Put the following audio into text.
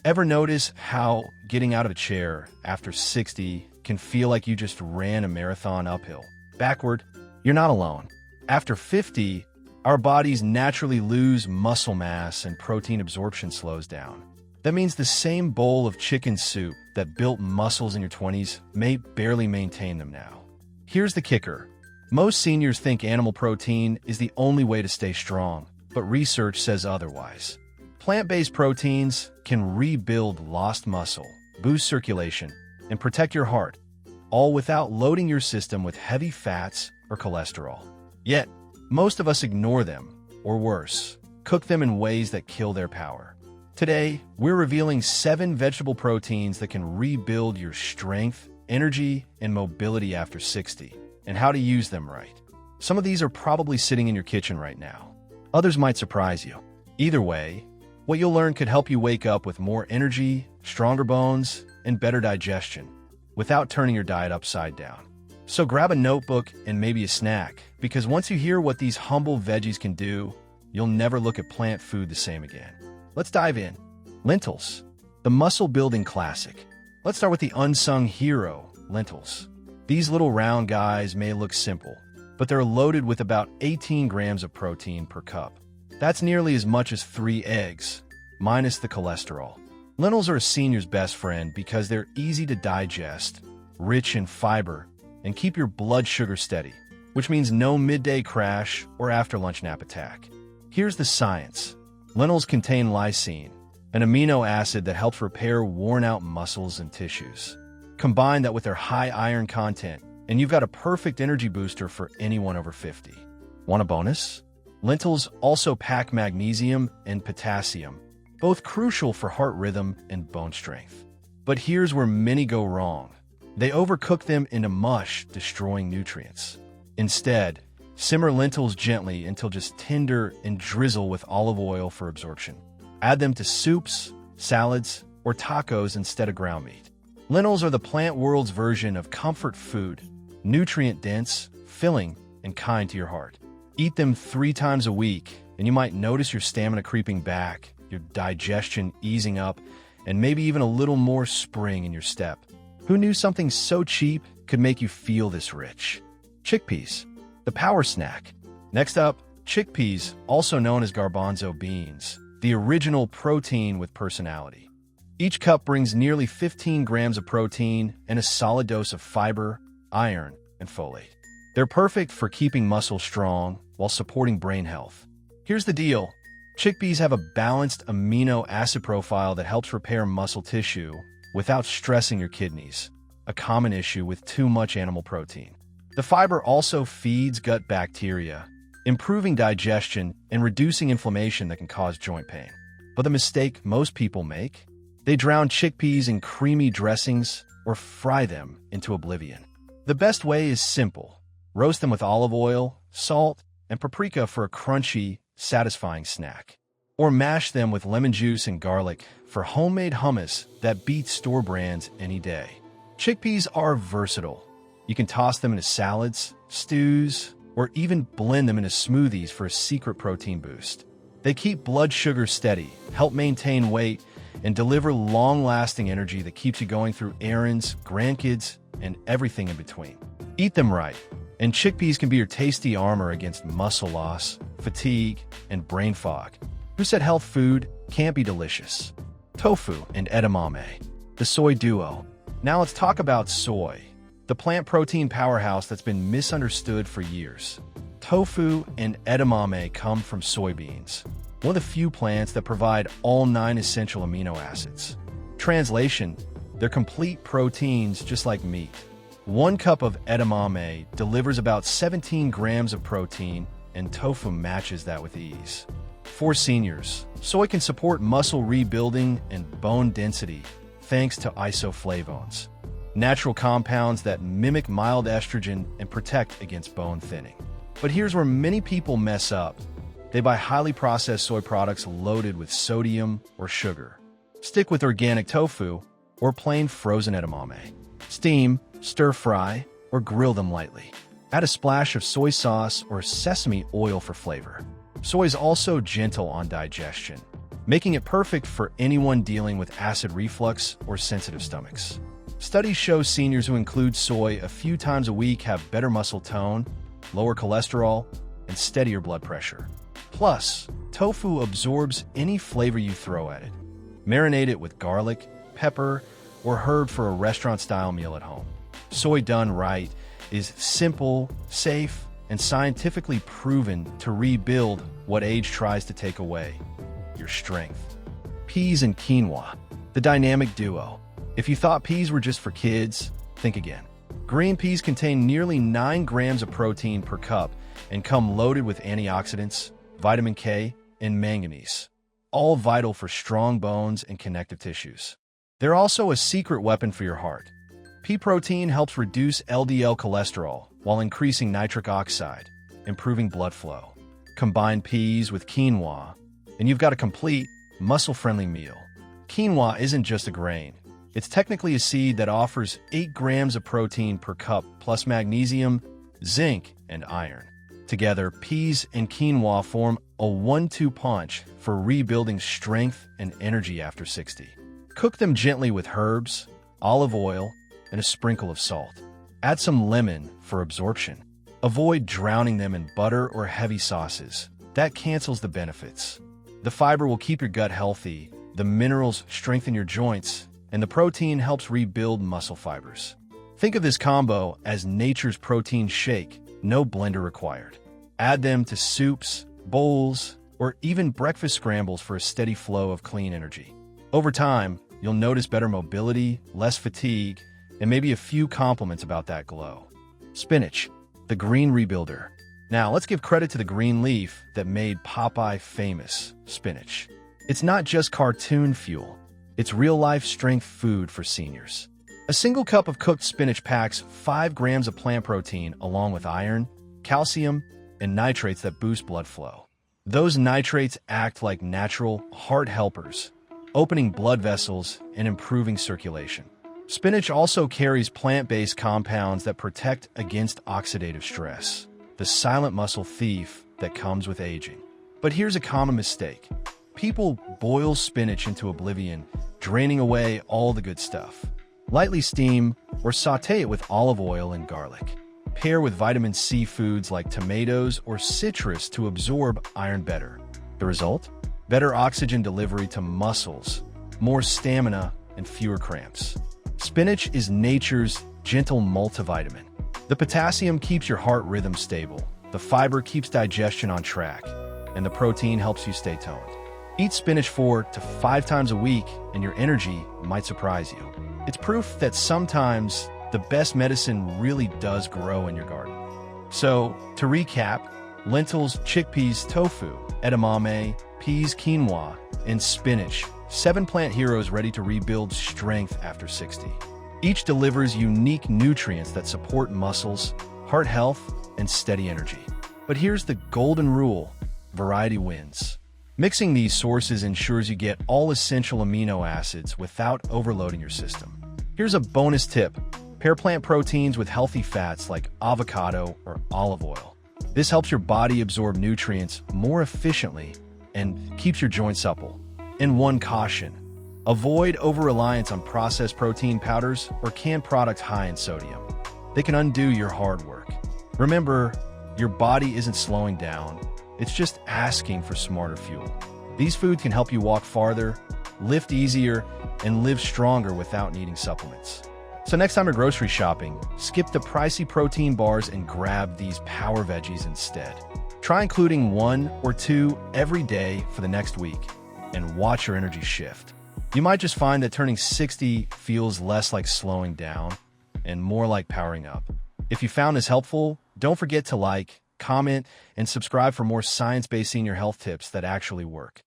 Ever notice how getting out of a chair after 60 can feel like you just ran a marathon uphill? Backward, you're not alone. After 50, our bodies naturally lose muscle mass and protein absorption slows down. That means the same bowl of chicken soup that built muscles in your 20s may barely maintain them now. Here's the kicker. Most seniors think animal protein is the only way to stay strong, but research says otherwise. Plant-based proteins can rebuild lost muscle, boost circulation, and protect your heart, all without loading your system with heavy fats or cholesterol. Yet, most of us ignore them, or worse, cook them in ways that kill their power. Today, we're revealing 7 vegetable proteins that can rebuild your strength, energy, and mobility after 60, and how to use them right. Some of these are probably sitting in your kitchen right now. Others might surprise you. Either way, what you'll learn could help you wake up with more energy, stronger bones, and better digestion, without turning your diet upside down. So grab a notebook and maybe a snack, because once you hear what these humble veggies can do, you'll never look at plant food the same again. Let's dive in. Lentils, the muscle-building classic. Let's start with the unsung hero, lentils. These little round guys may look simple, but they're loaded with about 18 grams of protein per cup. That's nearly as much as 3 eggs, minus the cholesterol. Lentils are a senior's best friend because they're easy to digest, rich in fiber, and keep your blood sugar steady, which means no midday crash or after-lunch nap attack. Here's the science. Lentils contain lysine, an amino acid that helps repair worn-out muscles and tissues. Combine that with their high iron content, and you've got a perfect energy booster for anyone over 50. Want a bonus? Lentils also pack magnesium and potassium, both crucial for heart rhythm and bone strength. But here's where many go wrong. They overcook them into mush, destroying nutrients. Instead, simmer lentils gently until just tender and drizzle with olive oil for absorption. Add them to soups, salads, or tacos instead of ground meat. Lentils are the plant world's version of comfort food, nutrient-dense, filling, and kind to your heart. Eat them 3 times a week, and you might notice your stamina creeping back, your digestion easing up, and maybe even a little more spring in your step. Who knew something so cheap could make you feel this rich? Chickpeas, the power snack. Next up, chickpeas, also known as garbanzo beans, the original protein with personality. Each cup brings nearly 15 grams of protein and a solid dose of fiber, iron, and folate. They're perfect for keeping muscles strong while supporting brain health. Here's the deal. Chickpeas have a balanced amino acid profile that helps repair muscle tissue without stressing your kidneys, a common issue with too much animal protein. The fiber also feeds gut bacteria, improving digestion and reducing inflammation that can cause joint pain. But the mistake most people make? They drown chickpeas in creamy dressings or fry them into oblivion. The best way is simple. Roast them with olive oil, salt, and paprika for a crunchy, satisfying snack. Or mash them with lemon juice and garlic for homemade hummus that beats store brands any day. Chickpeas are versatile. You can toss them into salads, stews, or even blend them into smoothies for a secret protein boost. They keep blood sugar steady, help maintain weight, and deliver long-lasting energy that keeps you going through errands, grandkids, and everything in between. Eat them right, and chickpeas can be your tasty armor against muscle loss, fatigue, and brain fog. Who said health food can't be delicious? Tofu and edamame, the soy duo. Now let's talk about soy, the plant protein powerhouse that's been misunderstood for years. Tofu and edamame come from soybeans, one of the few plants that provide all 9 essential amino acids. Translation, they're complete proteins just like meat. 1 cup of edamame delivers about 17 grams of protein, and tofu matches that with ease. For seniors, soy can support muscle rebuilding and bone density thanks to isoflavones, natural compounds that mimic mild estrogen and protect against bone thinning. But here's where many people mess up. They buy highly processed soy products loaded with sodium or sugar. Stick with organic tofu or plain frozen edamame. Steam, stir fry, or grill them lightly. Add a splash of soy sauce or sesame oil for flavor. Soy is also gentle on digestion, making it perfect for anyone dealing with acid reflux or sensitive stomachs. Studies show seniors who include soy a few times a week have better muscle tone, lower cholesterol, and steadier blood pressure. Plus, tofu absorbs any flavor you throw at it. Marinate it with garlic, pepper, or herb for a restaurant-style meal at home. Soy done right is simple, safe, and scientifically proven to rebuild what age tries to take away: your strength. Peas and quinoa, the dynamic duo. If you thought peas were just for kids, think again. Green peas contain nearly 9 grams of protein per cup and come loaded with antioxidants, vitamin K, and manganese, all vital for strong bones and connective tissues. They're also a secret weapon for your heart. Pea protein helps reduce LDL cholesterol while increasing nitric oxide, improving blood flow. Combine peas with quinoa, and you've got a complete, muscle-friendly meal. Quinoa isn't just a grain. It's technically a seed that offers 8 grams of protein per cup, plus magnesium, zinc, and iron. Together, peas and quinoa form a 1-2 punch for rebuilding strength and energy after 60. Cook them gently with herbs, olive oil, and a sprinkle of salt. Add some lemon for absorption. Avoid drowning them in butter or heavy sauces. That cancels the benefits. The fiber will keep your gut healthy, the minerals strengthen your joints, and the protein helps rebuild muscle fibers. Think of this combo as nature's protein shake, no blender required. Add them to soups, bowls, or even breakfast scrambles for a steady flow of clean energy. Over time, you'll notice better mobility, less fatigue, and maybe a few compliments about that glow. Spinach, the green rebuilder. Now, let's give credit to the green leaf that made Popeye famous: spinach. It's not just cartoon fuel. It's real-life strength food for seniors. A single cup of cooked spinach packs 5 grams of plant protein along with iron, calcium, and nitrates that boost blood flow. Those nitrates act like natural heart helpers, opening blood vessels and improving circulation. Spinach also carries plant-based compounds that protect against oxidative stress, the silent muscle thief that comes with aging. But here's a common mistake. People boil spinach into oblivion, draining away all the good stuff. Lightly steam or saute it with olive oil and garlic. Pair with vitamin C foods like tomatoes or citrus to absorb iron better. The result? Better oxygen delivery to muscles, more stamina, and fewer cramps. Spinach is nature's gentle multivitamin. The potassium keeps your heart rhythm stable, the fiber keeps digestion on track, and the protein helps you stay toned. Eat spinach 4 to 5 times a week, and your energy might surprise you. It's proof that sometimes the best medicine really does grow in your garden. So, to recap, lentils, chickpeas, tofu, edamame, peas, quinoa, and spinach, 7 plant heroes ready to rebuild strength after 60. Each delivers unique nutrients that support muscles, heart health, and steady energy. But here's the golden rule: variety wins. Mixing these sources ensures you get all essential amino acids without overloading your system. Here's a bonus tip: pair plant proteins with healthy fats like avocado or olive oil. This helps your body absorb nutrients more efficiently and keeps your joints supple. And one caution: avoid over-reliance on processed protein powders or canned products high in sodium. They can undo your hard work. Remember, your body isn't slowing down. It's just asking for smarter fuel. These foods can help you walk farther, lift easier, and live stronger without needing supplements. So next time you're grocery shopping, skip the pricey protein bars and grab these power veggies instead. Try including 1 or 2 every day for the next week, and watch your energy shift. You might just find that turning 60 feels less like slowing down and more like powering up. If you found this helpful, don't forget to like, comment, and subscribe for more science-based senior health tips that actually work.